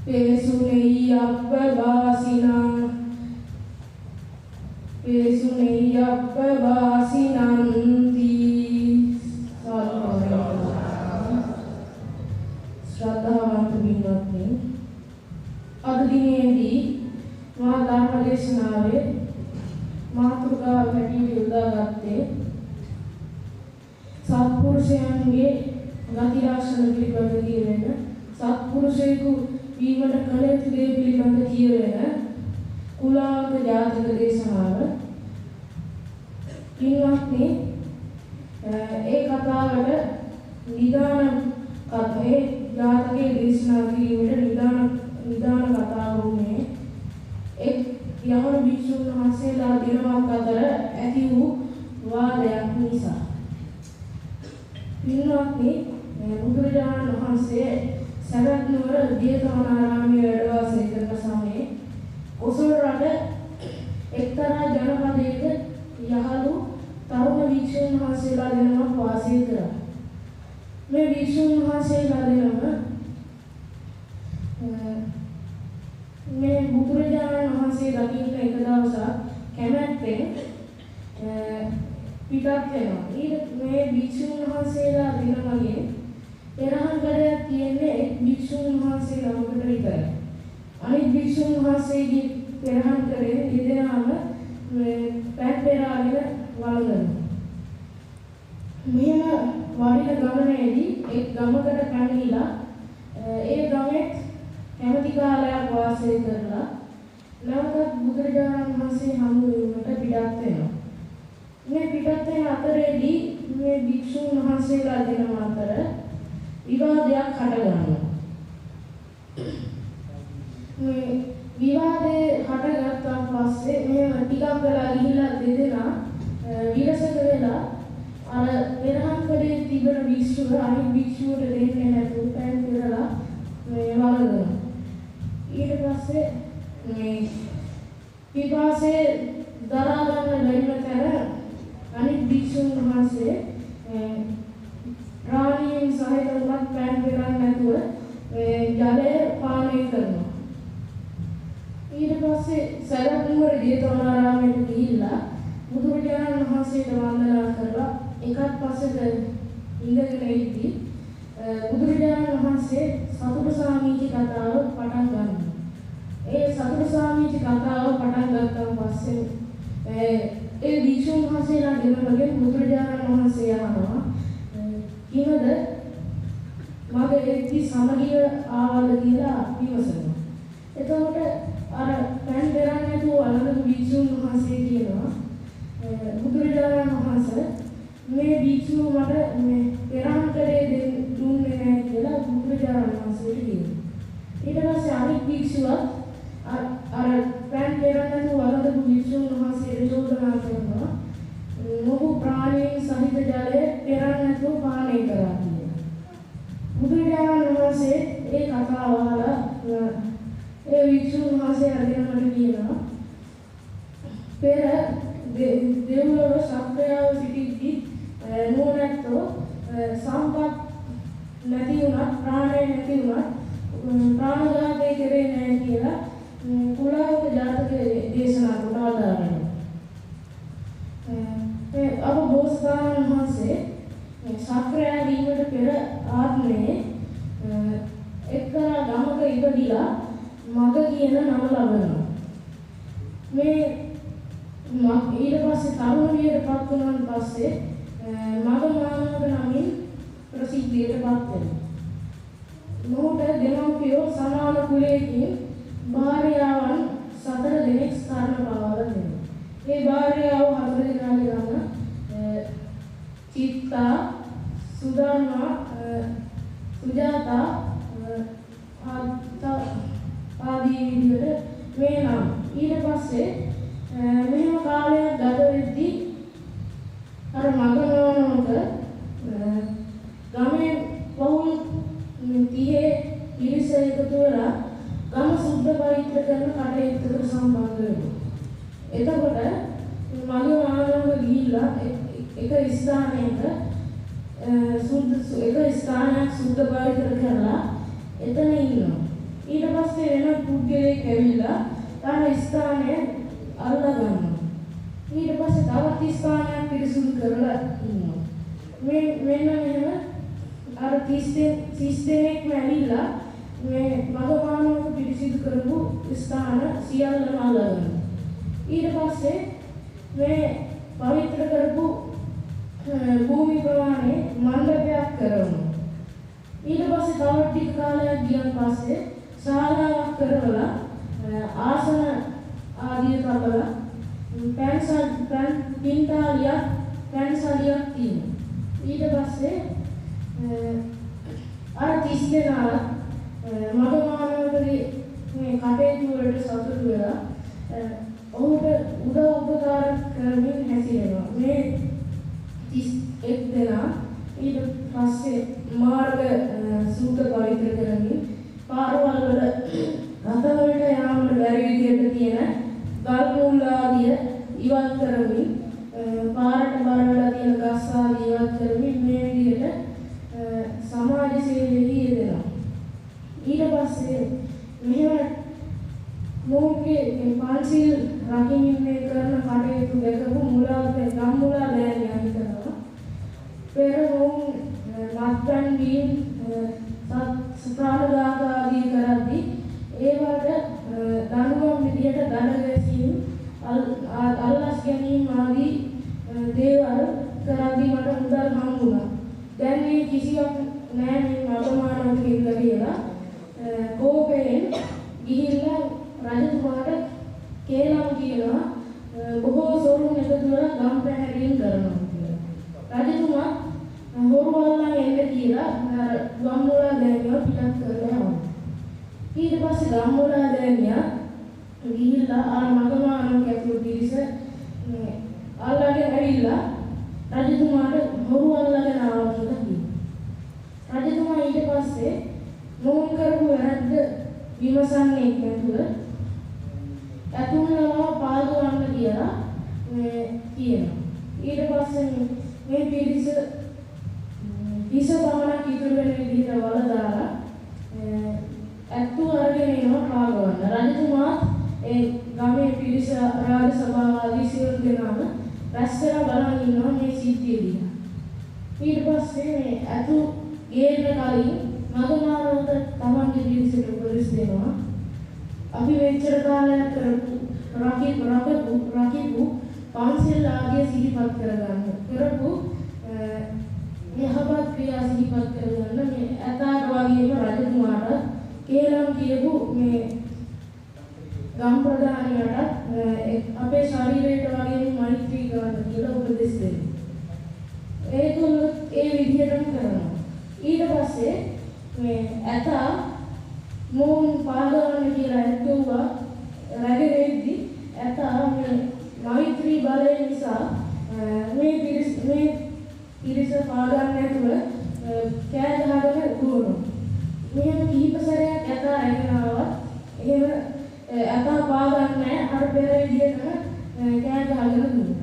Pesunei appa vasinanti ශ්‍රද්ධාවන්ත පින්වත්නි අද දිනේදී මා ධර්ම දේශනාවේ මාතෘකාව හැටියට යොදාගත්තේ සත්පුරුෂයන්ගේ ගති ලක්ෂණ පිළිබඳ කියවෙන සත්පුරුෂයෙකු වීමට කල යුතු දේ පිළිබඳ කියවෙන කුලාංක ජාතක දේශනාව. පින්වත්නි ඒ කතාවට නිදාන කතාවේ ජාතකයේ දේශනා කිරීමට නිදාන කතාව වුණේ එක් යහළු භික්ෂුන් වහන්සේලා දිනමක් අතර ඇති වූ වාදයක් නිසා. පින්වත්නි බුදුරජාණන් වහන්සේ සවැත් නුවර ජේතවනාරාමයේ වැඩ වාසය කරන සමයේ කොසල් රට එක්තරා ජනපදයක යහළු තරුණ භික්ෂුන් වහන්සේලා දෙනමක් වාසය කරා. මේ භික්ෂුන් වහන්සේලා දෙනම මේ බුදුරජාණන් වහන්සේ දකින්න එක දවසක් කැමැත්තෙන් පිටත් වෙනවා. මේ භික්ෂුන් වහන්සේලා දෙනමගේ පෙරහන් තියෙන්නේ එක් භික්ෂුන් වහන්සේ ළමකට විතරයි. අනිත් භික්ෂුන් වහන්සේගේ පෙරහන් කරේ දෙදෙනාම පැන් පෙරාගෙන වළඳනවා. මෙහෙම වඩින ගමනේදී එක් ගමකට පැමිණිලා ඒ ගමේ කැමති කාලයක් වාසය කරලා නැවතත් බුදුරජාණන් වහන්සේ හමු වීමට පිටත් වෙනවා. මේ පිටත් වෙන අතරේදී මේ භික්ෂුන් වහන්සේලා දෙනම අතර විවාදයක් හටගන්නවා. මේ විවාදේ හටගත්තාන් පස්සේ මේ ටිකක් වෙලා ගිහිල්ලා දෙදෙනා විරසක වෙලා අර පෙරහන්කඩේ තිබෙන භික්ෂුව අනිත් භික්ෂුවට දෙන්නේ නැතුව පෑන් පෙරලා මේ වළඳනවා. ඊට පස්සේ මේ පිපාසයේ දරා ගන්න බැරිම තැන අනිත් භික්ෂුන් වහන්සේ රාණියෙන් සහිතවත් පෑන් පෙරන්නේ නැතුව ජලය පානය කරනවා. ඊට පස්සේ සවැත් නුවර ජේතවනාරාමයට ගිහිල්ලා බුදුරජාණන් වහන්සේට වන්දනා කරලා එකත් පස්සෙක ඉඳගෙන ඉද්දී බුදුරජාණන් වහන්සේ සතුට සාමීචි කතාව පටන් ගන්නවා. ඒ සතුට සාමීචි කතාව පටන් ගත්තාන් පස්සේ ඒ භික්ෂුන් වහන්සේලා දෙනමගෙන් බුදුරජාණන් වහන්සේ අහනවා කිවද මගේ එක්ටි සමගිය ආවද කියලා විමසනවා. එතකොට අර පෑන් පෙරන්නේ නැතුව අලඳපු භික්ෂුන් වහන්සේ කියනවා බුදුරජාණන් වහන්සේ මේ භික්ෂුව මට මේ පෙරහන්කරේ දුන්නේ නැහැ කියලා බුදුරජාණන් වහන්සේට කියනවා. ඊට පස්සේ අනිත් භික්ෂුවත් අර පෑන් පෙරන්නේ නැතුව අලඳපු භික්ෂුන් වහන්සේට චෝදනා කරනවා මොහු ප්‍රාණීන් සහිත ජලය පෙරන්නේ නැතුව පානය කරා කියලා. බුදුරජාණන් වහන්සේ ඒ කතාව අහලා ඒ භික්ෂුන් වහන්සේ අදිනමට කියනවා පෙර දෙව්ලොව සත්‍යයව සිටිද්දී නුවණැත්තෝ සම්පත් නැති වුණත් ප්‍රාණය නැති වුණත් ප්‍රාණඝාතය කරේ නැහැ කියලා කුලාවක ජාතක දේශනා කොට ආදාරනවා. අප බෝසතාණන් වහන්සේ ශාක්‍රය වීමට පෙර ආත්මයේ එක්තරා ගමක ඉපදිලා මග කියන නම ලබනවා. මේ ඊට පස්සේ තරුණ වියට පත් වුණාන් පස්සේ මග මානවක නමින් ප්‍රසිද්ධියට පත් වෙනවා. මොහුට දෙමව්පියෝ සමාන කුලයකින් භාර්යාවන් 4 දෙනෙක් ස්ථාන පාවා දෙනවා. මේ භාර්යාවෝ 4 දෙනාගේ නම චිත්තා, සුධර්මා, සුජාතා ආදී විදිහට මේ නම්. ඊට පස්සේ මෙහෙම කාලයක් ගත වෙද්දී අර මගනවනක ගමේ පවුල් 30 පිරිස එකතු වෙලා ගම සුද්ධ පවිත්‍ර කරන කටයුත්තකට සම්බන්ධ වෙනවා. එතකොට මගනවනක ගිහිල්ලා එක ස්ථානයක සුද්ධ පවිත්‍ර කරලා එතන ඉන්නවා. ඊට පස්සේ වෙන පුද්ගලයෙක් ඇවිල්ලා තම ස්ථානය අල්ලා ගන්නවා. ඊට පස්සේ තවත් ස්ථානයක් පිරිසුදු කරලා ඉන්නවා. මෙන්න මෙහෙම අර 30 දෙනෙක්ම ඇවිල්ලා මේ මගමානවක පිරිසිදු කරපු ස්ථාන සියල්ලම අල්ලා ගන්නවා. ඊට පස්සේ මේ පවිත්‍ර කරපු භූමි ප්‍රමාණය මණ්ඩපයක් කරනවා. ඊට පස්සේ තව ටික කාලයක් ගියන් පස්සේ ශාලාවක් කරවලා ආසන ආදිය තබලා පින්තාලියක් තියෙනවා. ඊට පස්සේ අර 30 දෙනා මගමානවකගේ මේ කටයුතු වලට සතුටු වෙලා ඔහුට උදව් උපකාර කරමින් හැසිරෙනවා. මේ 31 දෙනා ඊට පස්සේ මාර්ග සූත්‍ර පවිත්‍ර කරමින් පාරවල් වල රථවලට යාමට බැරි විදිහට තියෙන ගල් මුල් ආදිය ඉවත් කරමින් පාරට බර වෙලා තියෙන ගස් ආදිය ඉවත් කරමින් මේ විදිහට සමාජ සේවයේ යෙදෙනවා. ඊට පස්සේ මෙහෙම මොහුගේ පන්සිල් රකිමින් මේ කරන කටයුතු දැකපු ගම්මුලා දෑනියා හිතනවා. පෙර මොහු මත්පැන් බීම් ප්‍රාණඝාත ආදී කරද්දී ඒවට දඬුවම් විදියට දඬ ගැසීම් අල්ලස් ගැනීම ආදී දේවල් කරද්දී මට මුදල් හම්බුණා. දැන් මේ කිසිවක් නෑ මේ මගමානවක ඉඳලා කියලා කෝපයෙන් ගිහිල්ලා රජතුමාට කේලම් කියනවා බොහෝ සොරුන් එකතු වෙලා ගම් පැහැරීම් කරනවා කියලා. රජතුමා හොරු වල්ලන් එන්න කියලා ගම්මුලා දෑනියව පිටත් කරලා යනවා. ඊට පස්සේ ගම්මුලා දෑනියා ගිහිල්ලා අර මගමානවක ඇතුළු පිරිස අල්ලගෙන ඇවිල්ලා රජතුමාට හොරු අල්ලගෙන ආවා කියලා කිව්වා. රජතුමා ඊට පස්සේ මොවුන් කරපු වැරද්ද විමසන්නේ නැතුව ඇතුළේව පාදවන්න කියලා කියනවා. ඊට පස්සේ මේ පිරිස විස පමණක් ඉතුරු වෙන විදිහට වල දාලා ඇත්තු අරගෙන එනවා පාදවන්න. රජතුමා ඒ ගමේ පිරිස රාජ සභාව ආදී සියලු දෙනාම රැස් වෙලා බලන් ඉන්නවා මේ සිද්ධිය දිහා. ඊට පස්සේ මේ ඇතු ගේන්න කලින් මගමානවක තමන්ගේ පිරිසට උපදෙස් දෙනවා. අපි මෙච්චර කාලයක් රකිපු පන්සිල් ආදිය සිහිපත් කරගන්න. කරපු යහපත් ක්‍රියා සිහිපත් කරගන්න. මේ ඇතාට වගේම රජතුමාට කේලම් කියපු මේ ගම් ප්‍රධානියට අපේ ශරීරයට වගේම මෛත්‍රී ගන්න කියලා උපදෙස් දෙනවා. ඒගොල්ලෝ ඒ විදිහටම කරනවා. ඊට පස්සේ මේ ඇතා මොවුන් පාදවන්න කියලා ඇතුවා රැගෙන ඇතා මේ මෛත්‍රී බලය නිසා මේ පිරිස පාදන්න නැතුව කෑ ගහගෙන දුවනවා. මෙහෙම කිහිප සැරයක් ඇතා රැගෙන ආවා. එහෙම ඇතා පාදන්නේ නැහැ. අර පෙර විදිහටම කෑ ගහගෙන දුවනවා.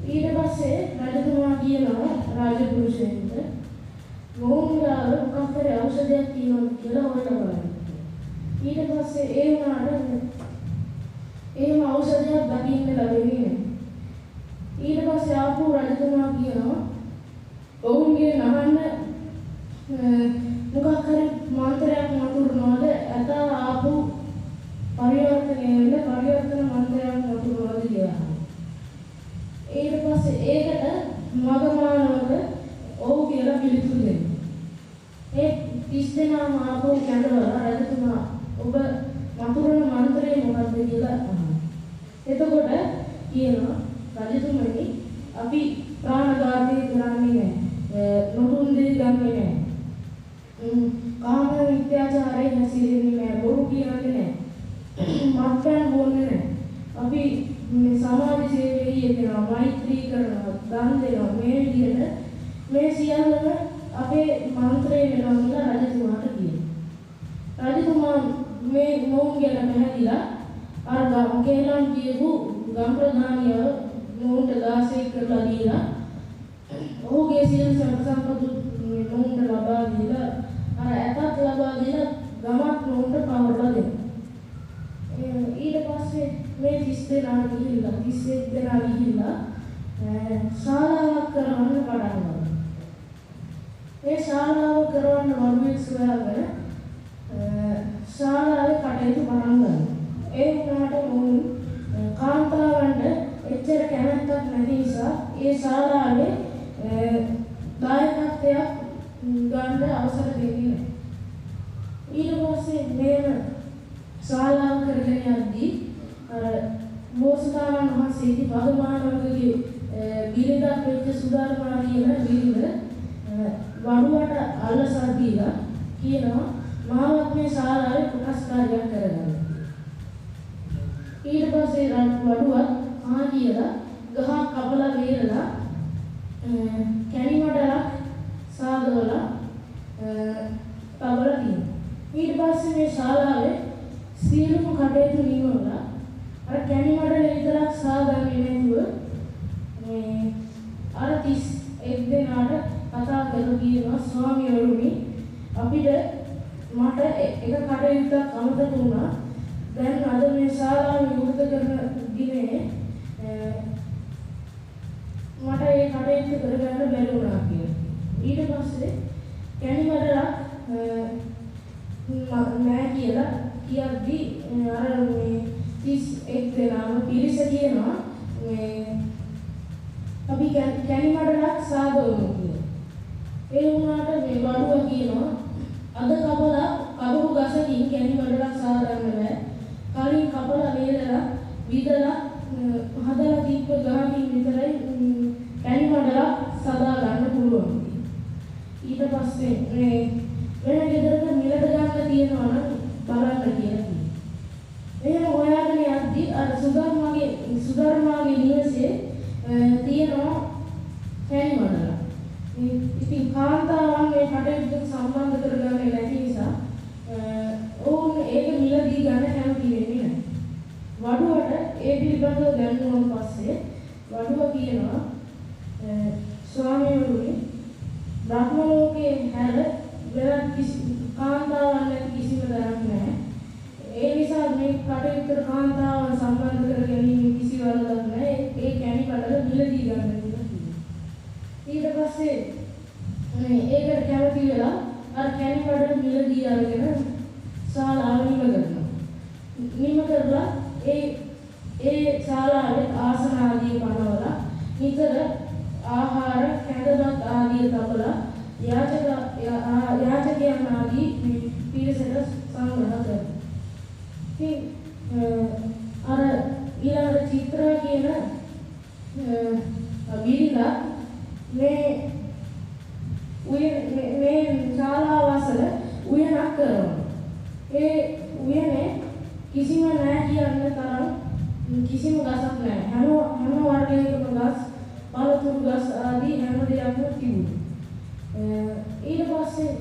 ඊට පස්සේ රජතුමා කියනවා රාජපුරුෂයන්ට මොවුන් ගාව මොකක් හරි ඖෂධයක් තියෙනවද කියලා හොයලා බලන්න. ඊට පස්සේ ඒ වුණාට එහෙම ඖෂධයක් දකින්න ලැබෙන්නේ නැහැ. ඊට පස්සේ ආපහු රජතුමා කියනවා ඔවුන්ගේ නහන්න මොකක් හරි මන්ත්‍රයක් මතුරුනවද ඇතා ආපහු පරිවර්තන මන්ත්‍රයක් මතුරුනවද කියලා. ඊට පස්සේ ඒකට මගමානවක ඔව් කියලා පිළිතුරු දෙනවා. ඒ 30 දෙනාම ආපහු කැඳවලා රජතුමා ඔබ මතුරුන මන්ත්‍රය මොකක්ද කියලා අහනවා. එතකොට කියනවා රජතුමනි අපි ප්‍රාණඝාතය කරන්නේ නැහැ. නොතුන් දේ ගන්නේ නැහැ. කාම විත්‍යාචාරය හැසිරෙන්නේ නැහැ. බොරු කියන්නේ නැහැ. මත්පැන් බොන්නේ නැහැ. අපි මේ සමාජ සේවයේ යෙදෙනවා, මෛත්‍රී කරනවා, දන් දෙනවා. මේ විදිහට මේ සියල්ලම අපේ මන්ත්‍රය වෙනවා කියලා රජතුමාට කියනවා. රජතුමා මේ මොවුන් ගැන පැහැදිලා අර කේලම් කියපු ගම් ප්‍රධානියව මොවුන්ට 16 කරලා දීලා ඔහුගේ සියලු සම්පත් මොවුන්ට ලබා දීලා අර ඇතත් ලබා දීලා ගමක් මොවුන්ට පව දෙනා ගිහිල්ලා 31 දෙනා ගිහිල්ලා ශාලාවක් කරවන්න පටන් ගන්නවා. ඒ ශාලාව කරවන්න වරුවෙක් සොයාගෙන ශාලාවේ කටයුතු පටන් ගන්නවා. ඒ වුණාට මොවුන් කාන්තාවන්ට එච්චර කැමැත්තක් නැති නිසා ඒ ශාලාවේ දායකත්වයක් ගන්න අවසර දෙන්නේ නැහැ. ඊට පස්සේ මේන ශාලාව කරගෙන යද්දී බෝසතාණන් වහන්සේගේ පදමානවකගේ බිරිඳක් වෙච්ච සුධර්මා කියන බිරිඳ වඩුවට අල්ලසා දීලා කියනවා මාවත් මේ ශාලාවේ පුරස්කාරයක් කරගන්න. ඊට පස්සේ වඩුවත් ආ කියලා ගහ කපලා වේලලා කැණි මඩලක් සාදවලා තබලා තියෙනවා. ඊට පස්සේ මේ ශාලාවේ සියලුම කටයුතු නිමවලා අර කැණි මඩල විතරක් සාදන්නේ නැතුව මේ අර 31 දෙනාට කතා කරලා කියනවා ස්වාමියෝරුනි අපිට මට එක කටයුත්තක් අමතක වුණා. දැන් අද මේ ශාලාව විවෘත කරන දිනේ මට ඒ කටයුත්ත කරගන්න බැරි වුණා කියලා. ඊට පස්සේ කැණි මඩලක් නෑ කියලා කියද්දි අර මේ 31 දෙනාම පිරිස කියනවා මේ අපි කැණි මඩලක් සාදවමු කියලා. ඒ වුණාට මේ වඩුව කියනවා අද කපලා කබරු ගසකින් කැණි මඩලක් සාදන්න බෑ. කලින් කපලා වේලලා විදලා හදලා තිබ්බ ගහකින් විතරයි කැණි මඩලක් සදා ගන්න පුළුවන්. ඊට පස්සේ මේ වෙන ගෙදරක මිලට ගන්න තියෙනවා නම් බලන්න කියලා කිව්වා. එහෙම හොයාගෙන යද්දී අර සුධර්මාගේ නිවසේ තියෙනවා කැණි මඩල. ඉතින් කාන්තාවන් මේ කටයුත්තට සම්බන්ධ කරගන්නේ නැති නිසා ඔවුන් ඒක මිලදී ගන්න කැමති වෙන්නේ නැහැ. වඩුවට ඒ පිළිබඳව දැනුම් පස්සේ වඩුව කියනවා ස්වාමීවරුනි බ්‍රහ්ම ලෝකයේ හැර වෙනත් කිසි කාන්තාවක් නැති කිසිම දරක් නැහැ. ඒ නිසා මේ කටයුත්තට කාන්තාවන් සම්බන්ධ කර ගැනීම කිසි වරදක් නැහැ. ඒ කැණි මඩල මිලදී ගන්න කියලා කිව්වා. ඊට පස්සේ ඒකට කැමති වෙලා අර කැණි මඩල මිලදී අරගෙන ශාලාව නිම කරනවා. නිම කරලා ඒ ශාලාවේ ආසන ආදී පනවලා නිතර ආහාර කැඳවත් ආදී තබලා යාචකයන් ආදී පිරිසට සංග්‍රහ කරනවා. ඉතින් අර ඊළඟ චිත්‍රා කියන බිරිඳ මේ ශාලාව අසල උයනක් කරනවා. ඒ උයනේ කිසිම නැහැ කියන්න තරම් කිසිම ගසක් නැහැ. හැම වර්ගයකම ගස්, පළතුරු ගස් ආදී හැම දෙයක්ම තිබුණා. ඊට පස්සේ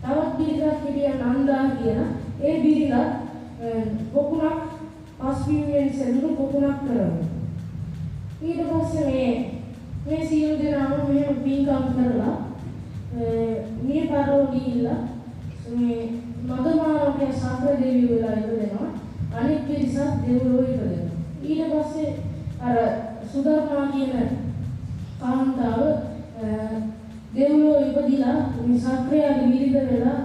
තවත් බිරිඳක් හිටියා නන්දා කියන. ඒ බිරිඳ පොකුණක් පස්වියෙන් සෙදුණු පොකුණක් කරනවා. ඊට පස්සේ මේ සියලු දෙනාම මෙහෙම පින්කම් කරලා මේ පාරෝ ගිහිල්ලා මේ මගමානෝගේ සාක්‍ර දේවිය වෙලා ඉපදෙනවා. අනිත් පිරිසත් දෙව්ලොව ඉපදෙනවා. ඊට පස්සේ අර සුධර්මා කියන කාන්තාව දෙව්ලොව ඉපදිලා මේ සාක්‍රයාගේ බිරිඳ වෙලා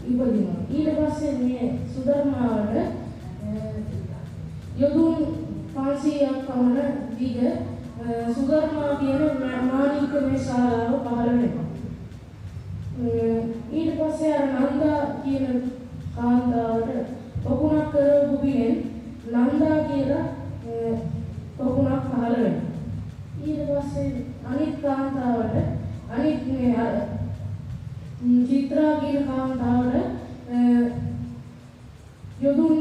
ඉපදිනවා. ඊට පස්සේ මේ සුධර්මාවට යොදුන් 500ක් පමණ දිග සුධර්මා කියන මාණික මේ ශාලාව පහළ වෙනවා. ඊට පස්සේ අර නන්දා කියන කාන්තාවට පොකුණක් කරපු පිළිෙන් නන්දා කියලා පොකුණක් පහළ වෙනවා. ඊට පස්සේ අනිත් කාන්තාවට අනිත් මේ අර චිත්‍රා කියන කාන්තාවට යොදුන්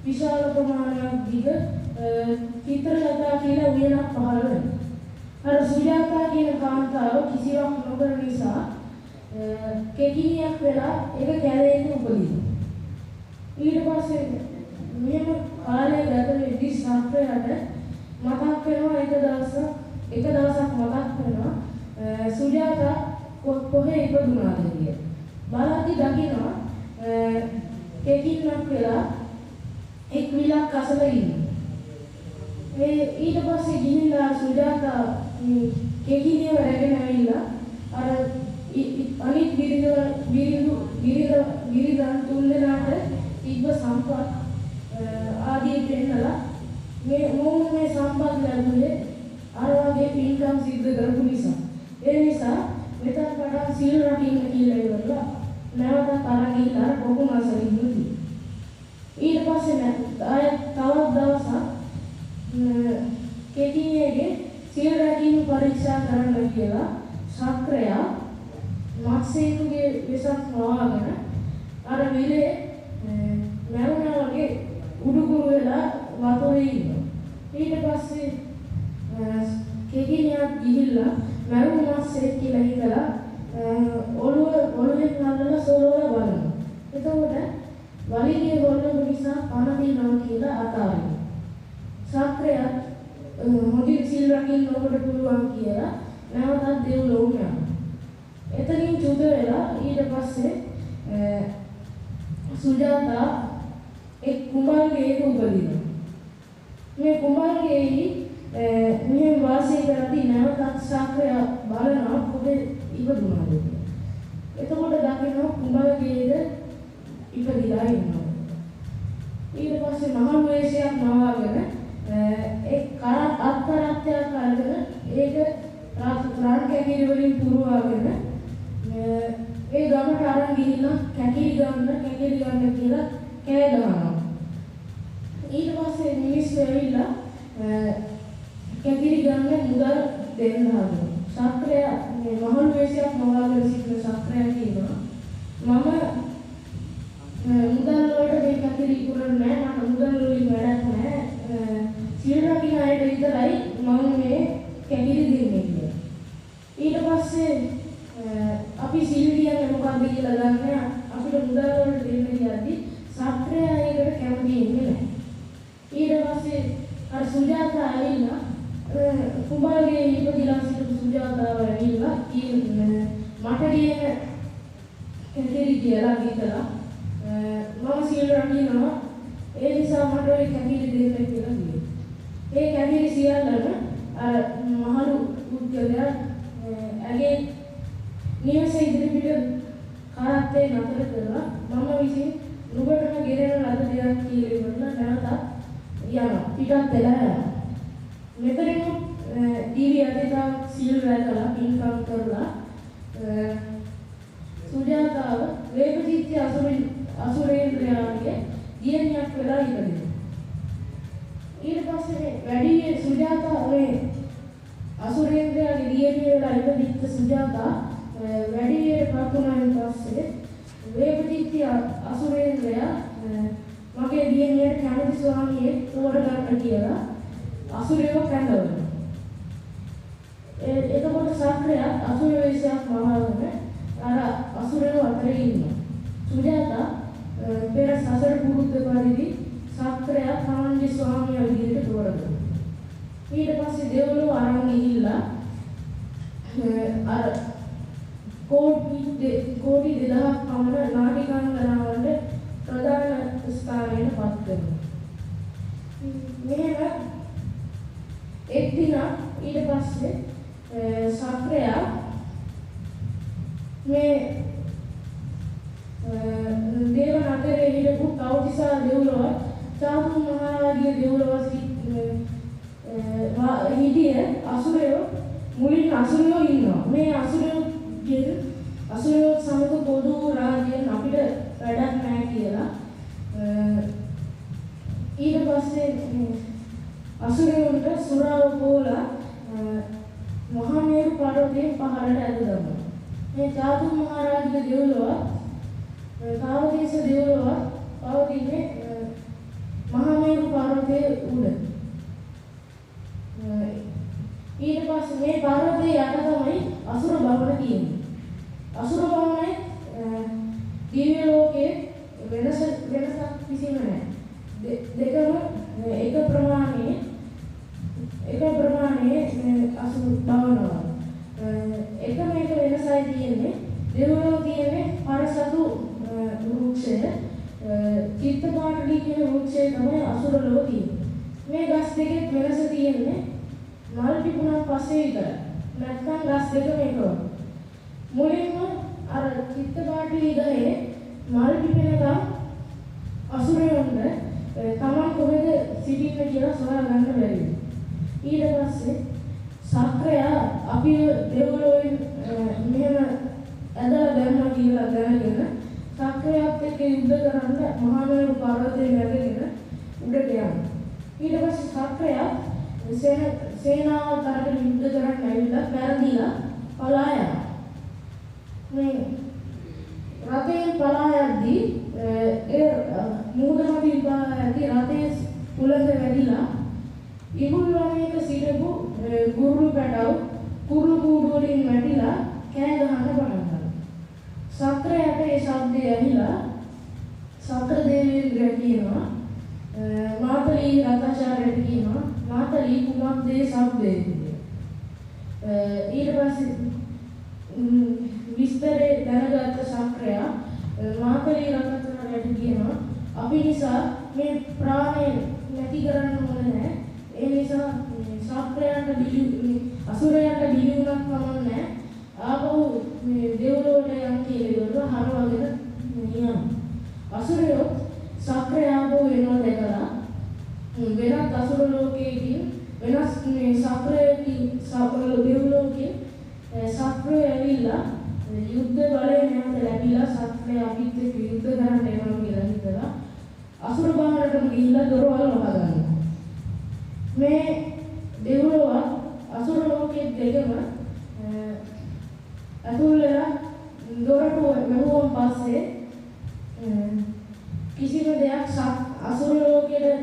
විශාල ප්‍රමාණයක් දිග චිත්‍රලතා කියලා උයනක් පහළ වෙනවා. අර සුජාතා කියන කාන්තාව කිසිවක් නොකර නිසා කෙකිනියක් වෙලා ඒක කැලේක උපදිනවා. ඊට පස්සේ මෙහෙම කාලය ගත වෙද්දී සාක්‍රයාට මතක් වෙනවා එක දවසක් මතක් වෙනවා සුජාතා කොහේ ඉපදුනාද කියලා. බලද්දි දකිනවා කෙකින්නක් වෙලා එක් විලක් අසල ඉන්නවා. ඊට පස්සේ ගිහිල්ලා සුජාතා කෙකිනියව රැගෙන ඇවිල්ලා අර අනිත් බිරිඳන් තුන්දෙනාට තිබ්බ සම්පත් ආදී පෙන්නලා මේ සම්පත් ලැබුණේ අර වගේ පින්කම් සිද්ධ කරපු නිසා. ඒ නිසා මෙතන පටන් සීල් රකින්න කියලා ඉවරලා නැවතත් අරන් ගිහිල්ලා කොකුමාසෙ ඉන්නුයි. ඊට පස්සේ තවත් දවසක් කෙටියේගේ සීල් රැකීම පරීක්ෂා කරන්න කියලා ශාක්‍රයා මත්සේතුගේ වෙසක් මවාගෙන අර විලේ මරුණා වගේ උඩුකුරු වෙලා වතුරේ ඉන්නවා. ඊට පස්සේ කෙටියා ගිහිල්ලා මරුණ මත්සේ කියලා හිතලා ඔළුවෙන් නල්ලලා සෝරවලා බලනවා. එතකොට වලිගේ හොල්ලපු නිසා පණ දිනවා කියලා අතාරිනවා. ශාක්‍රයා හොඳින් සීල් රකින්න ඔබට පුළුවන් කියලා නැවතත් දෙව්ලොව යනවා. එතනින් චුත වෙලා ඊට පස්සේ සුජාතා එක් කුඹල්ගේක උපදිනවා. මේ කුඹල්ගේහි මෙහෙම වාසය කරද්දී නැවතත් ශාක්‍රයා බලනවා පොඩේ ඉපදුනාද කියලා. එතකොට දකිනවා කුඹල්ගේද ඉපදිලා ඉන්නවා. ඊට පස්සේ මහා වේශයක් මවාගෙන අත්තරත්යක් අරගෙන ඒක රාන් කැකිරි වලින් පුරවාගෙන ඒ ගමට අරන් ගිහිල්ලා කැකිරි ගන්න කියලා කෑ ගහනවා. ඊට පස්සේ මිනිස්සු ඇවිල්ලා කැකිරි ගන්න මුදල් දෙන්න හදනවා. ශාක්‍රයා මේ මහා වේශයක් මවාගෙන සිටින ශාක්‍රයා කියනවා මුදල් වලට මේ කැකිරි පුරන්නේ නැහැ. මට මුදල් වලින් වැඩක් නැහැ. සීල් රකින්න අයට විතරයි මම මේ කැකිරි දෙන්නේ කියලා. ඊට පස්සේ අපි සීල් කියන්නේ මොකක්ද කියලා දන්නේ අපිට මුදල් වලට දෙන්න කියද්දි ශාක්‍රයා ඒකට කැමති වෙන්නේ නැහැ. ඊට පස්සේ අර සුජාතා ඇවිල්ලා කුඹල්ගේ ඉපදිලා සිටු සුජාතාව ඇවිල්ලා මට කියන කැකිරි කියලා හිතලා මම සීල් රකින්නවා ඒ නිසා මට ඔය කැකිරි දෙන්න කියලා කිව්වා. ඒ කැකිරි සියල්ලම අර මහලු උද්ගලයා ඇගේ නිවස ඉදිරිපිට කරත්තේ නතර කරලා මම විසින් නුඹටම ගෙරෙන ලද දෙයක් කියලා ඉවරලා නැවතත් යනවා. පිටත් වෙලා යනවා. මෙතනින් දීවි අධිතා සීල් රැකලා පින්කම් කරලා සුජාතාව වේපතිත්‍ය අසුරේන්ද්‍රයාගේ දියණියක් වෙලා ඉපදිනවා. ඊට පස්සේ වැඩි සුජාතා මේ අසුරේන්ද්‍රයාගේ දියණිය වෙලා ඉපදිච්ච සුජාතා වැඩිවියට පත් වුණාන් පස්සේ වේපතිත්‍ය අසුරේන්ද්‍රයා මගේ දියණියට කැමති ස්වාමියෙක් තෝරගන්න කියලා අසුරේව කැඳවනවා. එතකොට ශාක්‍රයා අසුර වේශයක් මවාගෙන අර අසුරව අතරේ ඉන්නවා. සුජාතා පෙර සසර පුරුද්ද පරිදි ශාක්‍රයා තමන්ගේ ස්වාමියා විදිහට තෝරගන්නවා. ඊට පස්සේ දෙව්ලොව අරන් ගිහිල්ලා අර කෝටි 2000ක් පමණ නාටිකාංගනාවන්ට ප්‍රධාන ස්ථානයට පත් කරනවා. මෙහෙම එක් දිනක් ඊට පස්සේ ශාක්‍රයා මේ දේව නගරයේ හිටපු කෞතිසා දෙව්ලොව චාතුම් මහරජාගේ දෙව්ලොව හිටිය අසුරයෝ මුලින් අසුරයෝ ඉන්නවා. මේ අසුරයෝ සමග පොදු රාජ්‍යයෙන් අපිට වැඩක් නැහැ කියලා ඊට පස්සේ අසුරයන්ට සුරාව පොලා මහමේරු පර්වතයේ පහළට ඇද දමනවා. මේ චාතුම් මහරජාගේ දෙව්ලොව කාවදේශ දෙව්ලොව පවතින්නේ මහමේරු පර්වතයේ උඩ. ඊට පස්සේ මේ පර්වතයේ යට තමයි අසුර භවන තියෙන්නේ. අසුර භවනයි දිව්‍ය ලෝකයේ වෙනසක් කිසිම නැහැ. දෙකම එක ප්‍රමාණයේ අසුර භවනවා. එකම එක වෙනසයි තියෙන්නේ දෙව්ලොව තියෙන්නේ පරසතු වෘක්ෂය චිත්තපාටලී කියන වෘක්ෂය තමයි අසුර ලෝකයේ තියෙන්නේ. මේ ගස් දෙකේ වෙනස තියෙන්නේ මල් පිපුණාන් පස්සේ විතරයි. නැත්නම් ගස් දෙකම එක වගේ. මුලින්ම අර චිත්තපාටි ගහේ මල් පිපෙනකම් අසුරයොන්ට තමන් කොහෙද සිටින්නේ කියලා සොයා ගන්න බැරි. ඊට පස්සේ සක්‍රයා අපි දෙව්ලොවෙන් මෙහෙම ඇදලා දැම්මා කියලා දැනගෙන සක්‍රයාත් එක්ක යුද්ධ කරන්න මහා මේරු පර්වතයේ නැගගෙන උඩට යනවා. ඊට පස්සේ සක්‍රයා සේනාව තරකට යුද්ධ කරන්න ඇවිල්ලා පෙරදිලා පලා යනවා. මේ රතෙන් පලා යද්දී ඒ මුහුදම තිබ්බා ඇති රතේ උලඟ වැඩිලා ඉහුල්වණේක සිටපු ගුරුළු පැටව කුරුළු කූඩු වලින් වැටිලා කෑ ගහන්න පටන් ගන්නවා. සක්‍රයාට ඒ ශබ්දය ඇහිලා සක්‍ර දේවියන් කියනවා මාතලී රතාචාර්යට කියනවා මාතලී කුමක්ද ඒ ශබ්දය කියලා. ඊට පස්සේ විස්තරේ දැනගත්ත සක්‍රයා මාතලී රතාචාර්යට කියනවා අපි නිසා මේ ප්‍රාණය නැති කරන්න ඕනේ නැහැ. ඒ නිසා සක්‍රයන්ට අසුරයන්ට බිලි වුණත් කමන්නේ ආපහු මේ දෙව්ලොවට යන්න කියලා හරවගෙන යනවා. අසුරයෝ සක්‍රයාව වෙනව දැකලා වෙනත් අසුර ලෝකයකින් වෙනස් මේ සක්‍රයකින් දෙව්ලොවකින් සක්‍රය ඇවිල්ලා යුද්ධ බලය නැවත ලැබිලා සක්‍රය අපිත් එක්ක යුද්ධ කරන්න යනවා කියලා හිතලා අසුර බාහනටම ගිහිල්ලා දොරවල් වහගන්නවා. මේ දෙව්ලොව අසුර ලෝකයේ දෙකම අතුල් වෙලා දොරටු වැහුවම පස්සේ කිසිම දෙයක් අසුර ලෝකයේ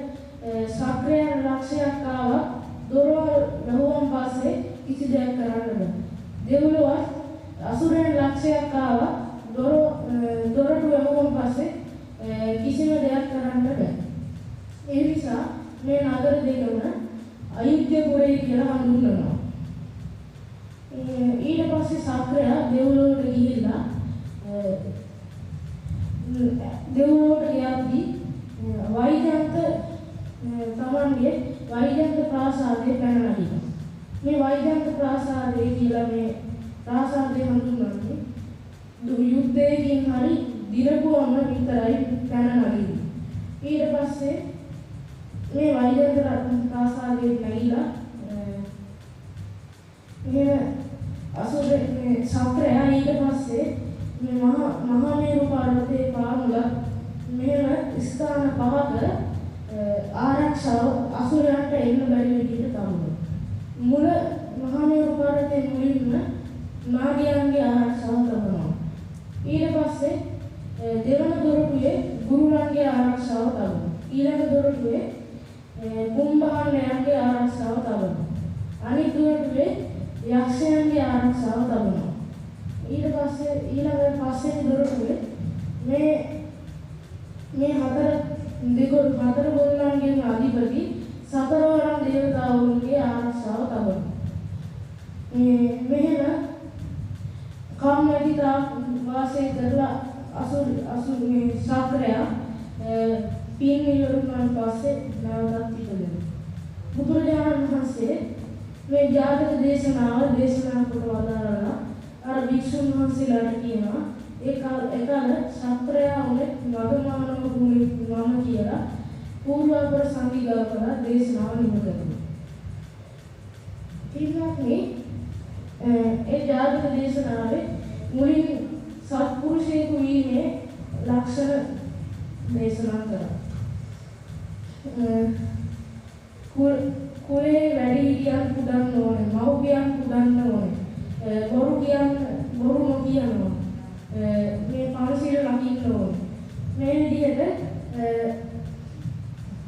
සක්‍රිය ලක්ෂයක් ආවා දොරවල් වැහුවම පස්සේ කිසි දෙයක් කරන්න බෑ. දෙව්ලොව අසුරයන් ලක්ෂයක් ආවා දොරටු වැහුවම පස්සේ කිසිම දෙයක් කරන්න බෑ. ඒ නිසා මේ නගර දෙකම අයුද්ධපුරේ කියලා හඳුන්වනවා. ඊට පස්සේ සක්‍රයා දෙව්ලොවට ගිහිල්ලා දෙව්ලොවට යද්දී වෛජයන්ත තමන්ගේ වෛජයන්ත ප්‍රාසාදයේ පැන නගිනවා. මේ වෛජයන්ත ප්‍රාසාදයේ කියලා මේ ප්‍රාසාදය හඳුන්වන්නේ යුද්ධයකින් හරි දිරපුවම විතරයි පැන නගින්නේ. ඊට පස්සේ මේ වෛජයන්ත ප්‍රාසාදයේ නැගිලා මේ අසුරේ සක්‍රයා ඊට පස්සේ මේ මහා මේරු පර්වතයේ පාමුල මෙහෙම ස්ථාන පහක ආරක්ෂාව අසුරයන්ට එන්න බැරි විදිහට තවුණා. මුල මහා මේරු පර්වතයේ මුලින්ම නාගයන්ගේ ආරක්ෂාව තබනවා. ඊට පස්සේ දෙවන දොරටුවේ ගුරුලන්ගේ ආරක්ෂාව තබනවා. ඊළඟ දොරටුවේ කුම්භාණ්ඩයන්ගේ ආරක්ෂාව තබනවා. අනිත් දොරටුවේ යක්ෂයන්ගේ ආරක්ෂාව තබනවා. ඊට පස්සේ ඊළඟ පස්වෙනි දොරටුවේ මේ හතර ගොල්ලන්ගේ අධිපති සතරවරම් දේවතාවුන්ගේ ආරක්ෂාව තබනවා. මෙහෙම කම්මැතිතා වාසය කරලා අසුර සක්‍රයා පින් ඉවරුනාන් පස්සේ නැවතත් ඉපදෙනවා. බුදුරජාණන් වහන්සේ මේ ජාතක දේශනාව දේශනා කොට වදාරලා අර භික්ෂුන් වහන්සේලාට කියනවා එකල සත්‍රයා උනේ මගමානව භූමි මම කියලා පූර්වාපර සංගීගව කරලා දේශනාව නිම කරනවා. ඊළඟට ඒ ජාතක දේශනාවේ මුලින් සත්පුරුෂයෙකු වීමේ ලක්ෂණ දේශනා කරා. කුලේ වැඩිහිටියන් පුදන්න ඕනේ, මව්පියන් පුදන්න ඕනේ, බොරු නොකියන්න ඕනේ, මේ පංචශීල රකින්න ඕනේ. මේ විදිහට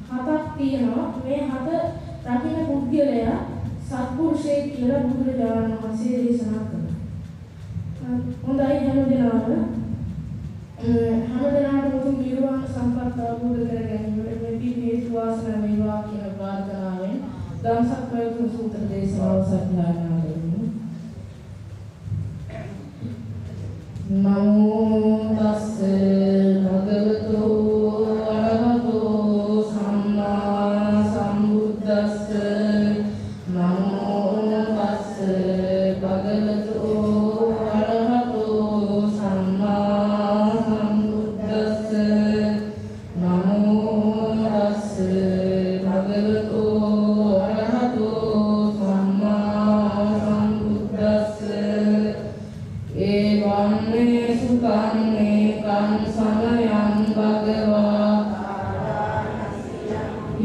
හතක් තියෙනවා. මේ හත රකින්න පුද්ගලයා සත්පුරුෂයෙක් කියලා බුදුරජාණන් වහන්සේ දේශනා කළා. හොඳයි හැමදෙනාටම උතුම් නිර්වාණ සම්පත් අවබෝධ කර ගැනීමට මේ පින් හේතු වාසනා වේවා කියන ප්‍රාර්ථනාවෙන් ධම්සක්කයතුන් සූත්‍ර දේශනාව සත්‍යයනා කරමු. නමෝ තස්ස භගවතු අරහතෝ සම්මා සම්බුද්දස්ස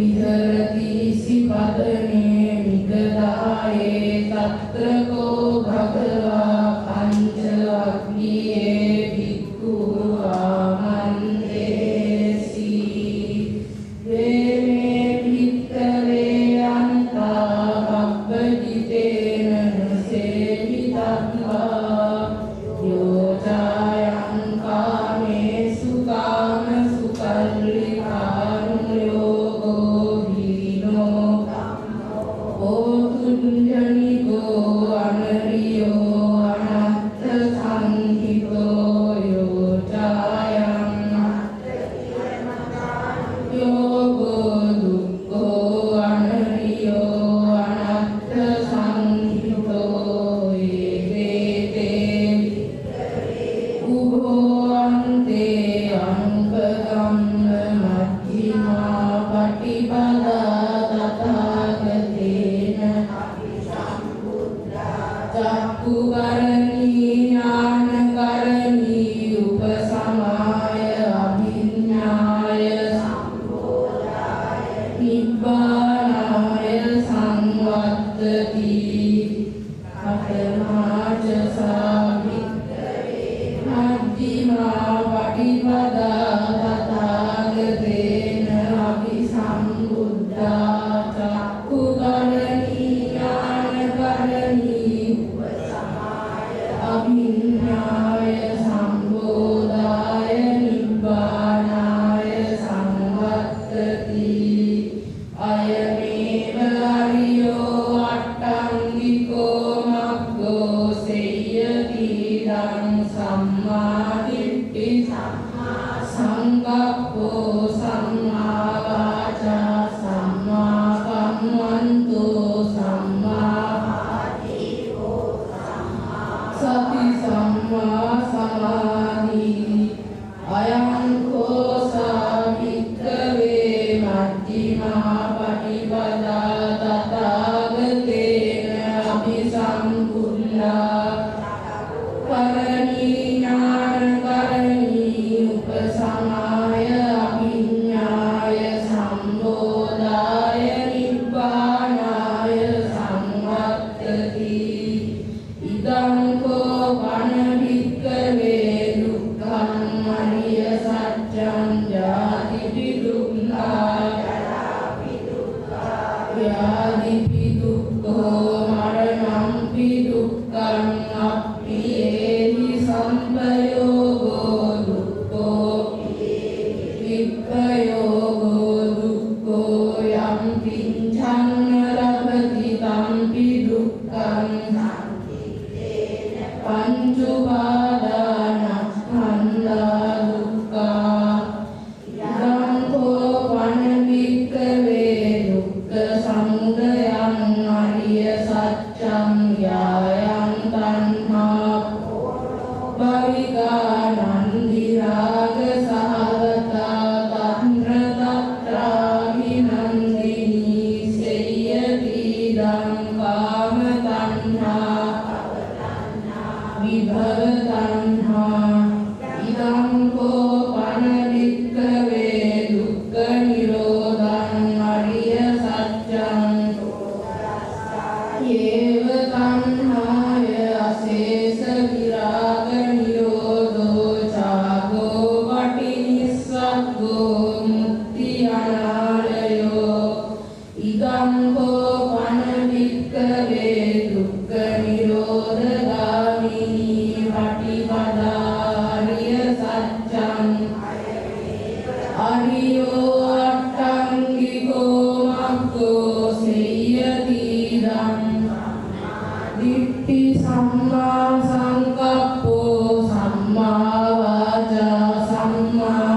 විහෙරති සිපදනේ මිගදායේ తත්‍ර කෝ භගවා පංච අග්නියේ භික්ඛු ආමන්තේසි වේමේ භික්ඛවේ අන්තා බබ්බජිතේන සේවිතංවා යෝචායං කාමේසු කාම සුකල්ලිකානුයෝගෝ දීනෝ ඕතුඤ්ජනිකෝ අනරියෝ අනත්ථ සංහිතෝ යෝචායං යෝගෝ දුක්ඛෝ අනරියෝ අනත්ථ සංහිතෝ ඒතේ උභෝ අන්තේ අනුපගම්ම මජ්ක්‍ධිමා පටිපදා තථාගතේන චක්ඛුකරණී ඥානකරණී උපසමාය අභිඥාය නිබ්බානාය සංවත්තති අතමාච සාවිත්‍රේ මජ්ක්‍ධිමා පටිපදා තථාගතේන අභිසම්බුද්ධා චක්ඛුකරණී ඥානකරණී උපසමාය අභිඥාය සම්බෝධාය නිබ්බානාය සංවත්තති අයමේව අරියෝ අට්ඨංගිකෝ මග්ගෝ සේයති ධම් සම්මා දිට්ඨි සම්මා සංකප්පෝ සම්මා වාචා සම්මා කම්මන්තෝ සම්මා සති සම්මා සමාධි අයං කෝ සාවිත්‍රවේ මජ්ක්‍ධිමා පටිපදා තථාගතේන අභිසම්පුල්ලා කරණී ඥානකරණී උපසමාය අභිඥාය සම්බෝධාය නිබ්බානාය සංවත්තති ඉදං කෝ වන භික්ඛවේ දුක්ඛං අරිය සත්‍යං ජාතිපි දුක්ඛා ජරාපි දුක්ඛා ව්‍යාධිපි දුක්ඛෝ මරණම්පි දුක්ඛං අප්පියේහි සම්පයෝගෝ දුක්ඛෝ විප්පයෝගෝ දුක්ඛෝ යම් පිච්ඡං ලබති තම්පි දුක්ඛං පංච උපාදානස්කන්ධා දුක්ඛා ඉදං කෝ වන භික්ඛවේ දුක්ඛ සමුදයං අරිය සත්‍යං යායං තණ්හා භවිකානන්දි රාග සහගතා තත්‍ර තත්‍රාභිනන්දිනී සේයති දං කාම තණ්හා විභව තණ්හා ඉදං කෝ පන භික්ඛවේ දුක්ඛ නිරෝධං අරිය සත්‍යං යේව තණ්හාය අශේෂ විරාග නිරෝධෝ චාගෝ පටිනිස්සග්ගෝ මුක්ති අනාලයෝ ඉදං කෝ පන භික්ඛවේ දුක්ඛ නිරෝධගාමිනී පටිපදාරිය සත්‍යං අරියෝ අට්ඨංගිකෝ මග්ගෝ සේයති ධම් දිට්ඨි සම්මා සංකප්පෝ සම්මා වාචා සම්මා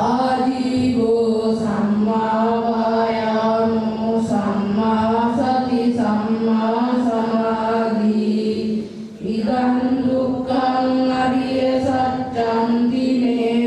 ආජීවෝ සම්මා වායාමෝ සම්මා සති සම්මා සමාධි ඉදං දුක්ඛං අරිය සත්‍යං දිනේ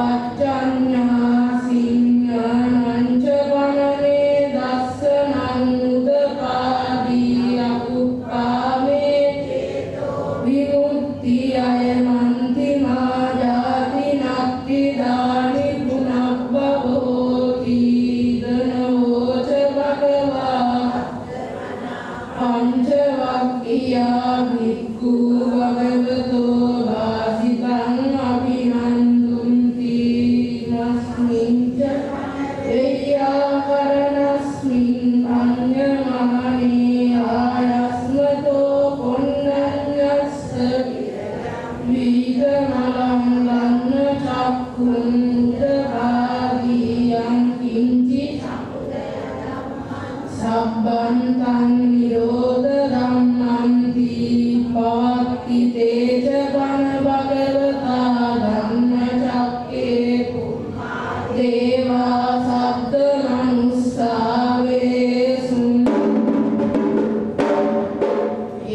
පච්චඤ්ඤා සිඤ්ඤානං ච වනනේ දස්සනං උදපාදී අකුප්පාමේ විමුක්තිය මන්ති මාජාති නක්ති දානි පුනබ්බවෝති දනෝච භගවා පංච වක්ඛියා භික්ඛු භගවතෝ වාසිතං අභිනන්දුන්ති මස්මින් ච එය්‍යාකරණස්මින් අඤ්ඤමානේ ආයස්මතෝ පොන්නඤ්ඤස්ස විදමලං ගන්න චක්ඛුං උදපාදීයං කිංචි සබ්බන්තං නිරෝධ ධම්මන්ති පවත්ති තේජ බණ භගවතා ධම්මචක්කේ දේවා සබ්ද මනුස්සාවේසුං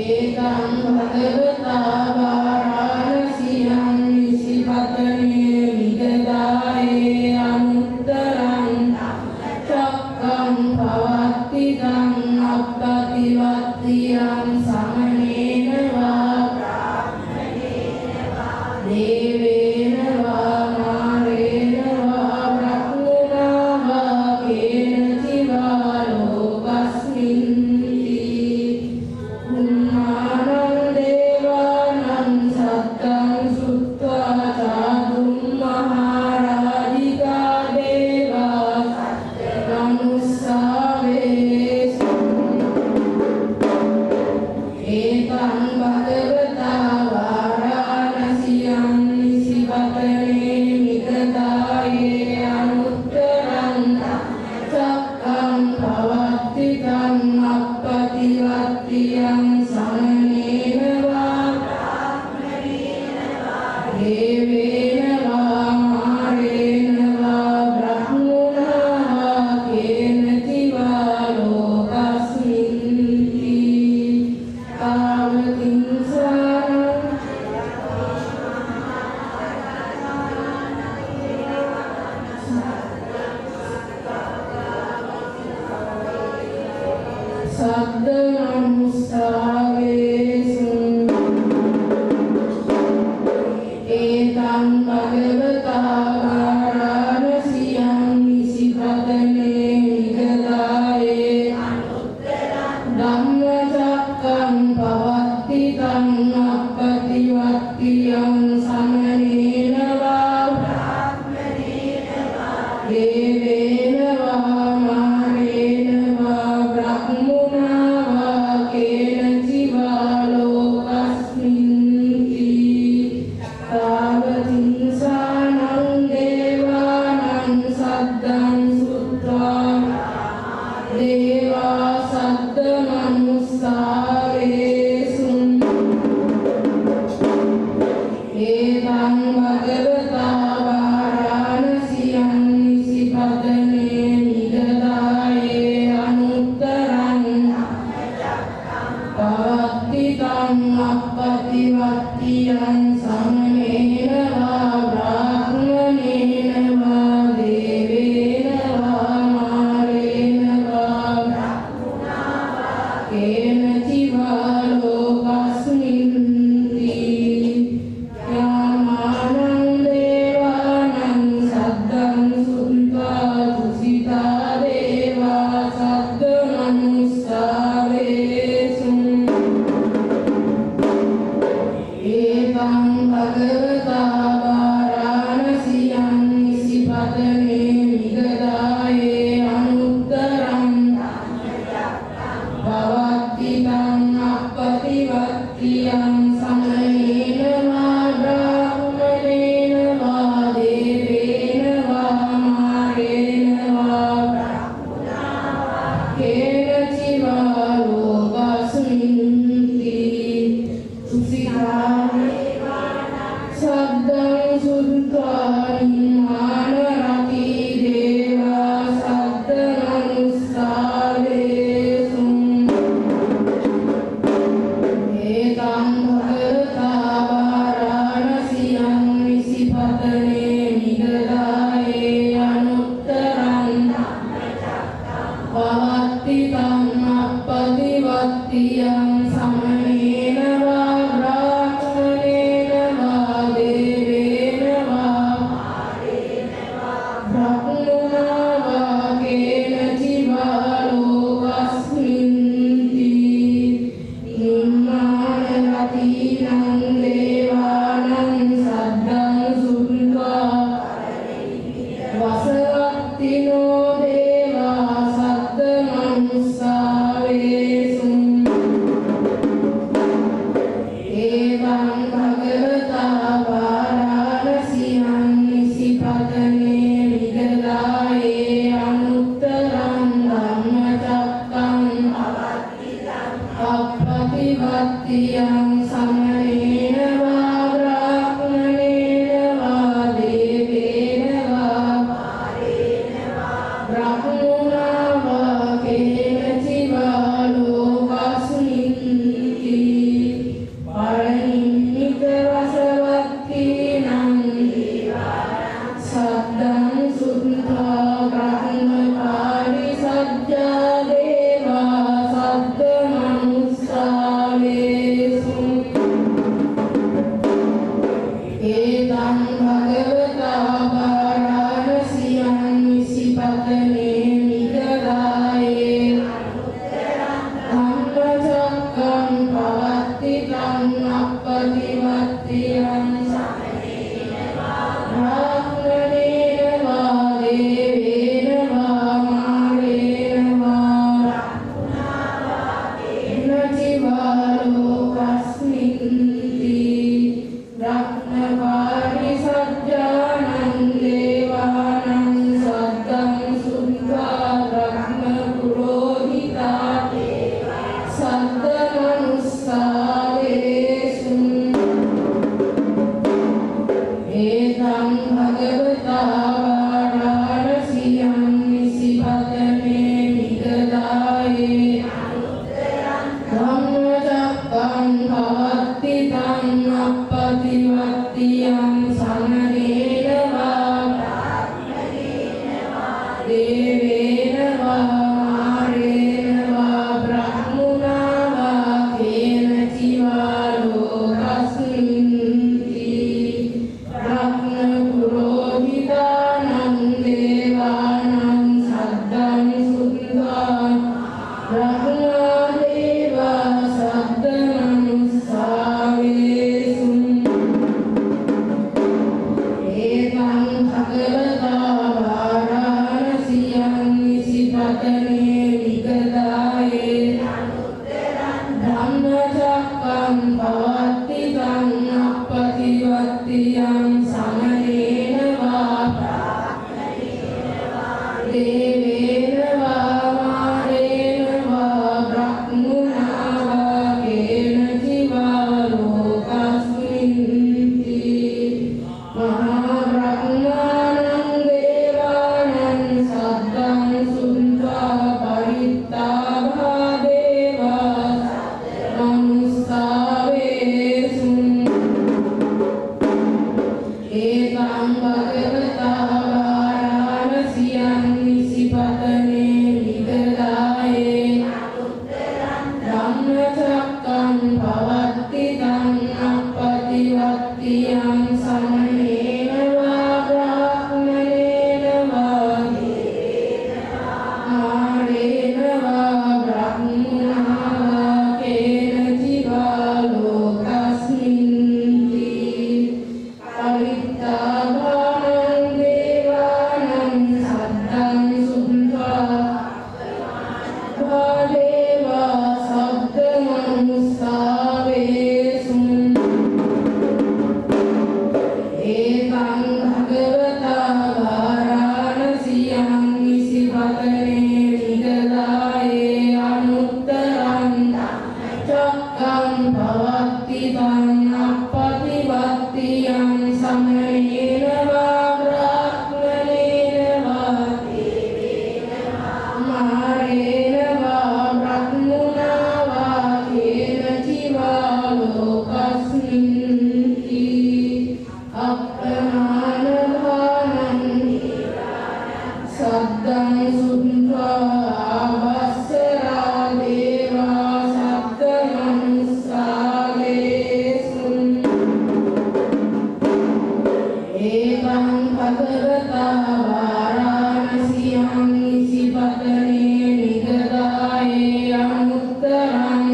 ඒකං භගවතා වාරාණසියං නිසිපතනේ විදදායේ අනුත්තරං චක්කං පවත්ති තං අප්පතිවත්තියං සමනේන වා දේවේන වා මාරේන වා බ්‍රහ්මනා වා කේනචි වා ලෝකස්මින්ති උන්නානං දේවානං සත්තං සුත්වා සාදුම් මහරාජිකා දේවා මනුස්සාවේසු ඒකං භගවතා වාරාණසියං නිසිපතනේ මිගදායේ අනුත්තරං චක්කං පවත්ති තං අප්පතිවත්තියං සමනේන වා දේවේන වා මාරේන වා බ්‍රහ්මනා වා කේනචි වා ලෝකස්මින්ති කාමකින්සානං සද්ද මනුස්සාවේසුං ඒතං භගවතා වාරාණසියං නිසිපතනේ මිගදායේ ධම්මචක්කං පවත්ති තං අප්පතිවත්තියං සමනේන වා දේවේන වා මාරේන වා බ්‍රහ්මනා වා කේනචි වා ලෝකස්මින්ති තාවතිංසානං විගදායේ අනුත්තරං පවත්ති ධම්මප්පතිවත්තියං සමනේන වා බ්‍රාහ්මණේන වා දේවේන වා බ්‍රහ්මනා වා කේනචිවා ලෝකස්මින්ති නිම්මාන රතිනං දේවානං සද්දං සුත්වා වසවත්තිනෝ දේවා සද්ද මනුස්සාවේසුං ඒවං භගවතා වාරාණසියං නිසිපතනේ විගදායේ අනුත්තරං ධම්මචක්කං අප්පතිවත්තියං සමනේන වා බ්‍රාහ්මණේන වා දේවේන වා බ්‍රහ්මනා වා කේනචිවා ලෝකස්මින්ති පරිනිම්මිත වසවත්තිනං සද්දං සුත්වා බ්‍රහ්මකාරි සජ්ජා දේවා සද්ද මනුස්සාවේසුං ඒතං භගවතා වාරාණසියං නිසිපතනේ විගදායේ ධම්මචක්කං පවත්ති ධම්මප්පතිවත්තියං බ්‍රාහ්මණේන වා දේවේන වා මාරේන වා නචිවා ලෝකස්මින්ති බ්‍රහ්මකාරි සජ්ජානං දේවානං සද්දං සුත්වා බ්‍රහ්ම පුරෝහිතා සද්ද මනුස්සාවේසුං ඒතං භගවතා වාරාණසියං නිසිපතනේ විගදායේ ධම්මචක්කං පවත්ති ධම්මප්පතිවත්තියං සමනේන වා දේවේන වා මාරේන වා බ්‍රහ්මනා වා කේනචිවා ලෝකස්මින්ති බ්‍රහ්ම පුරෝහිතානං දේවානං සද්දං සුත්වා බ්‍රහ්මනා දේවා සද්ද මනුස්සාවේසුං ඒතං භගවතා වාරාණසියං නිසිපතනේ විගදායේ ධම්මචක්කං පවත්ති ධම්මප්පතිවත්තියං සමනේන වා දේවේන වා මාරේන වා බ්‍රහ්මනා වා කේනචිවා ලෝකස්මින්ති මහා බ්‍රහ්මාණං දේවානං සද්දං සුත්වා පරිත්තාභා දේවා මනුස්සාවේසුං ඒතං භගවතා වාරාණසියං නිසිපතනේ විගදායේ ධම්මචක්කං පවත්ති ධම්මප්පතිවත්තියං සමනේන වා බ්‍රාහ්මණේන වා මාරේන වා බ්‍රහ්මනා වා කේනචිවා ලෝකස්මින්ති පරිත්තාභානං एतं भगवता वाराणस्यां निशिपतने निगदाये अनुत्तरं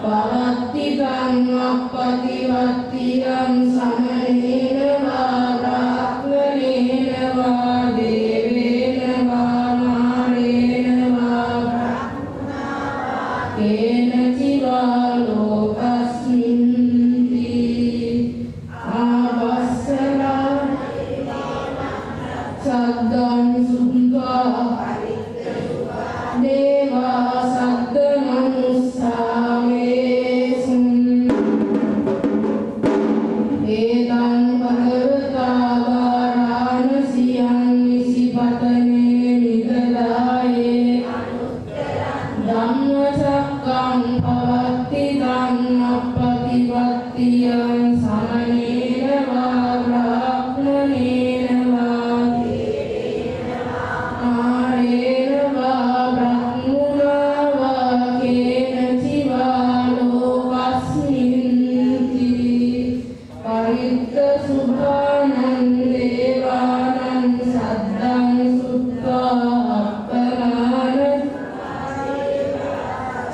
पवत्तितं अपतिवत्तियं समनेन वा ब्राह्मणेन वा देवेन वा मारेण वा केनचिवा लोकस्मिन्ति आवස්සලා සද්දං සුද්ධා දේවා සද්ද මනුස්සාවේසුං ඒතං භගවතා වාරාණසියං නිසිපතනේ නිගදායේ ධම්මචක්කං පවත්තිතං අප්පතිවත්තියං සමනේන වා බ්‍රාහ්මණේන වා ආරේන වා බ්‍රහ්මුණා වා කේනචිවා ලෝකස්මින්ති පරිත්ත සුභානං දේවානං සද්දං සුත්වා අප්පනාන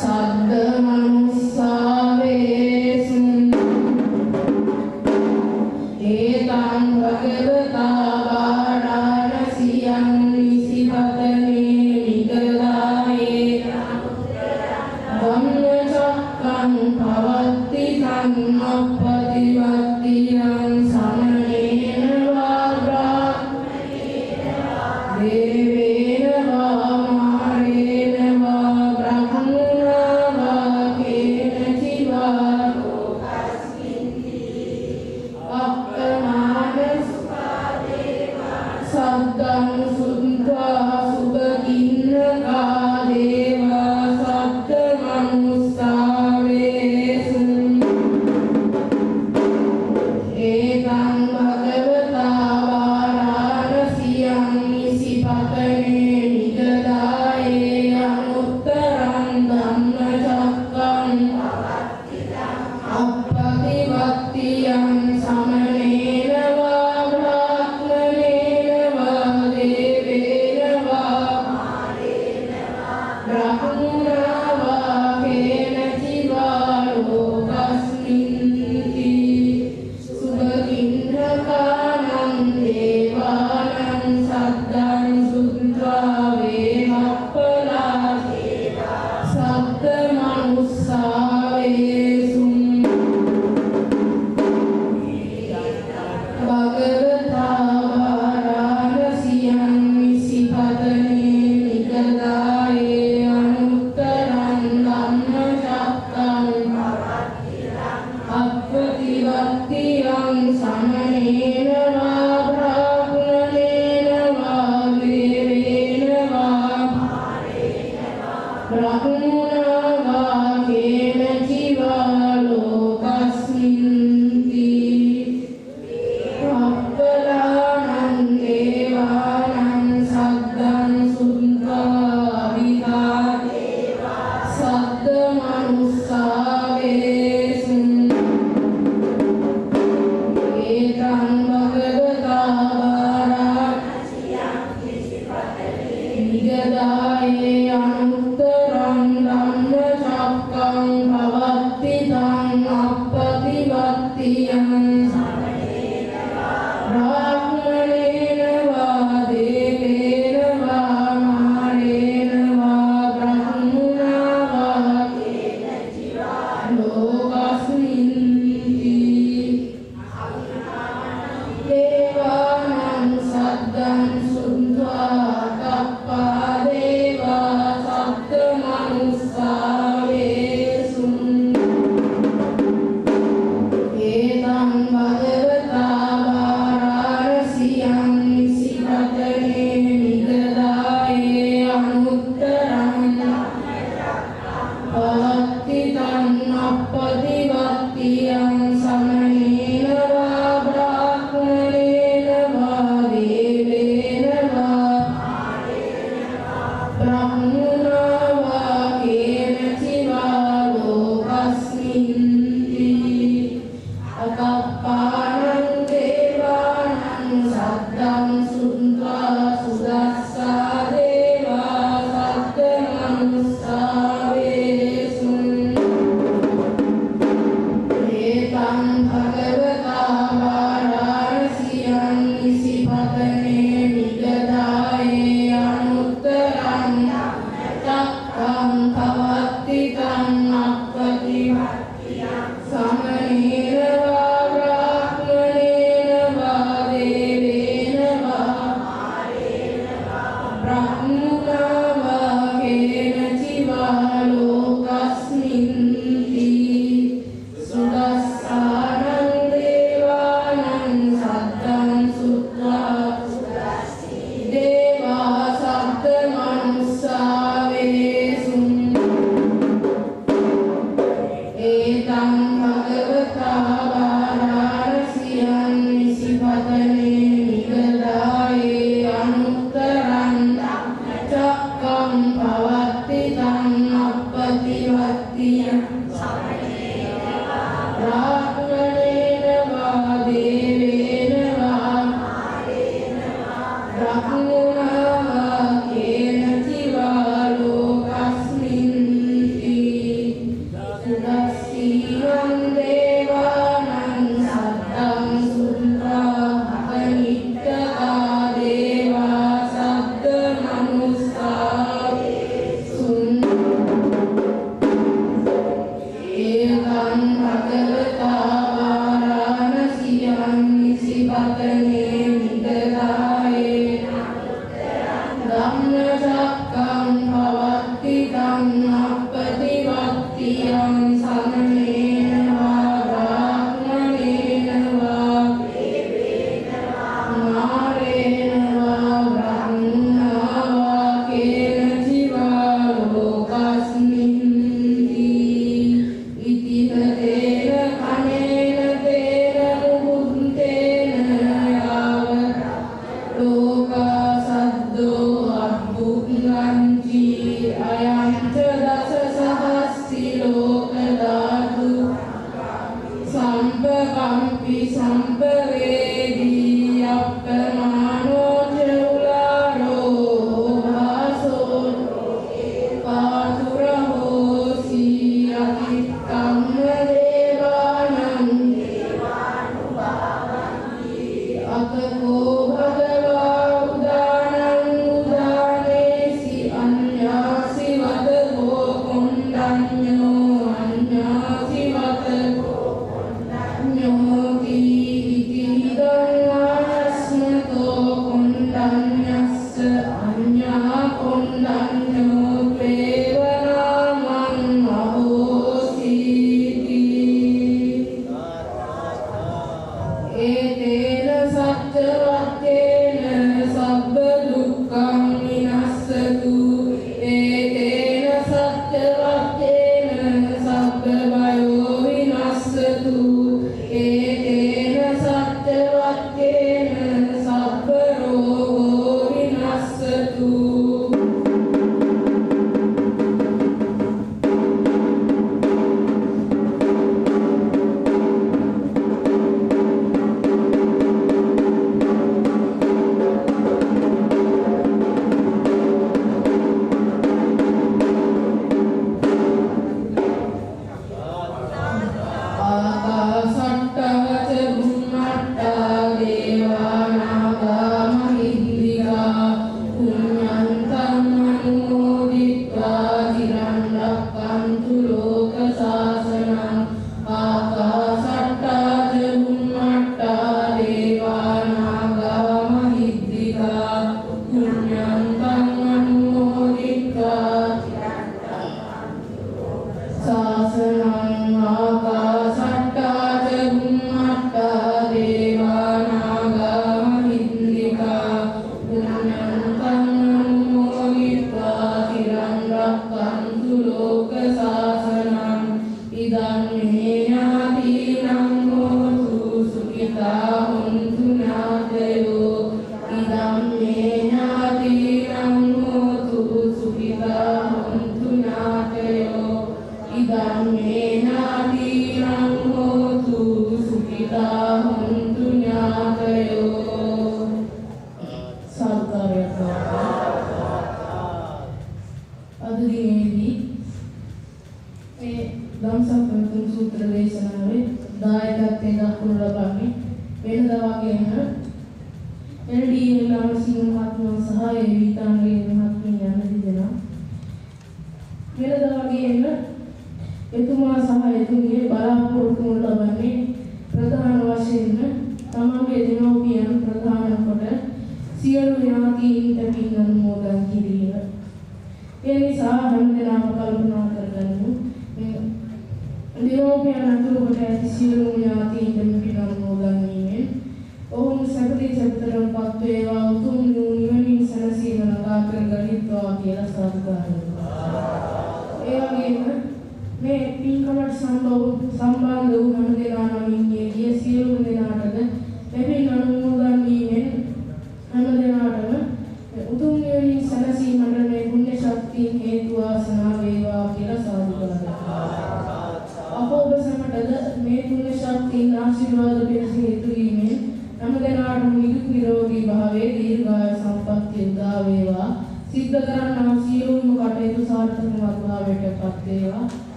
සද්ද මනුස්සාවේසුං ඒතං භගවතා වාරාණසියං නිසිපතනේ නිගදායේ ධම්මචක්කං පවත්තිතං අප්පතිවත්තියං සමනේන වා දේවේන වා මාරේන වා බ්‍රහ්මණා වා කේනචිවා අප්පමාන සද්දං සුද්ධා සුභකින්නකා දේවා සද්ද මනුස්සාවේසුං ඒතං භගවතා වාරාණසියං නිසිපතනේ නිගදායේ අනුත්තරං ධම්මචක්කං අප්පතිවත්තියං සමනේන වා බ්‍රාහ්මණේන වා දේවේන වා බ්‍රහ්මුණා වා කේනචිවා ලෝකස්මින්ති සුභකින්නකානං දේවානං සද්දං සුත්වා වේහප්පලා සද්ද මනුස්සාවේසුං භගවතා වාරාණසියං නිසිපතනේ නිගදායේ අනුත්තරං ධම්මචක්කං අප්පතිවත්තියං සමනේන වා බ්‍රාහ්මණේන වා දේවේන වා බ්‍රහ්මුණා වා කේනචිවා ලෝකස්මින්ති අප්පමාන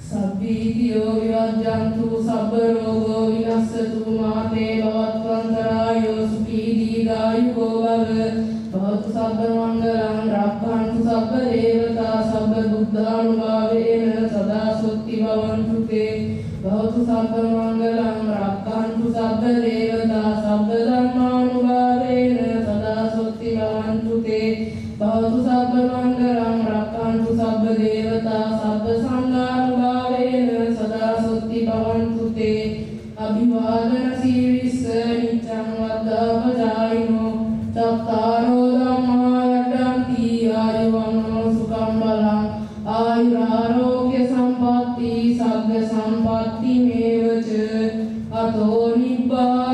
Sabbitio uppajjantu sabba rogo vinassatu mate bhavattvantarayo sukhi dīghāyuko bhava bhavatu sabba mangalam rakkhantu sabba devata sabba buddhanubhavena sada sotti bhavantu te bhavatu sabba mangalam rakkhantu sabba devata sabba dhammanubhavena sada sotti bhavantu te bhavatu sabba mangalam rakkhantu sabba devata sabba sanghanubhavena sada sotti bhavantu te abhivadana sirissa niccam vaddapajayino cattaro dhamma vaddanti ayuvanno sukham balam ayurarogya sampatti sagga sampatti mevaca ato nibbāna